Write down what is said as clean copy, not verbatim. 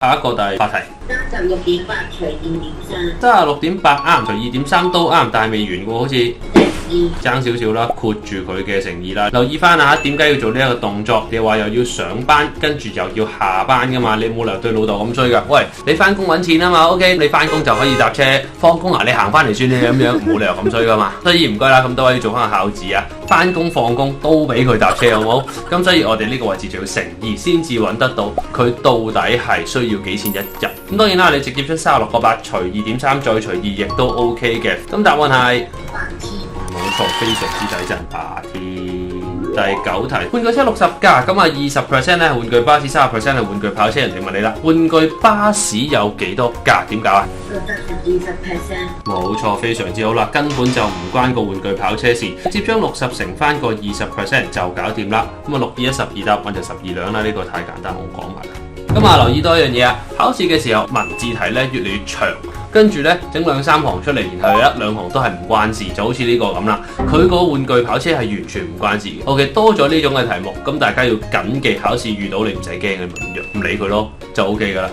下一個第8題。36.8除2.3， 36.8啱，除2.3都啱，但係未完喎，好似爭少少啦，括住佢嘅誠意啦。留意翻啊，點解要做呢一個動作？你話又要上班，跟住又要下班噶嘛？你冇理由對老豆咁衰噶。喂，你翻工揾錢啊嘛 ，OK， 你翻工就可以搭車，放工啊你行翻嚟算你咁樣，冇理由咁衰噶嘛。所以唔該啦，咁多位要做翻個孝子啊，翻工放工都俾佢搭車好冇？咁所以我哋呢個位置就要誠意先至揾得到佢到底係需要幾錢一日。咁當然啦，你直接將36.8除2.3再除2亦都 OK 嘅。咁答案係冇錯，非常之抵陣8添。第9題，玩具車60架，咁啊20% 咧係玩具巴士，30% 係玩具跑車。人哋問你啦，玩具巴士有幾多架？點搞啊？60%。冇錯，非常之好啦，根本就唔關個玩具跑車事，直接將60乘翻個20% 就搞掂啦。咁啊6、2、1、12答案就12兩啦，呢個太簡單，我講埋啦。咁啊，留意多一樣嘢啊！考試嘅時候文字題咧越嚟越長，跟住咧整2、3行出嚟，然後有1、2行都係唔關事，就好似呢個咁啦。佢個玩具跑車係完全唔關事嘅。OK， 多咗呢種嘅題目，咁大家要謹記考試遇到你唔使驚嘅，唔理佢咯，就 OK 噶啦。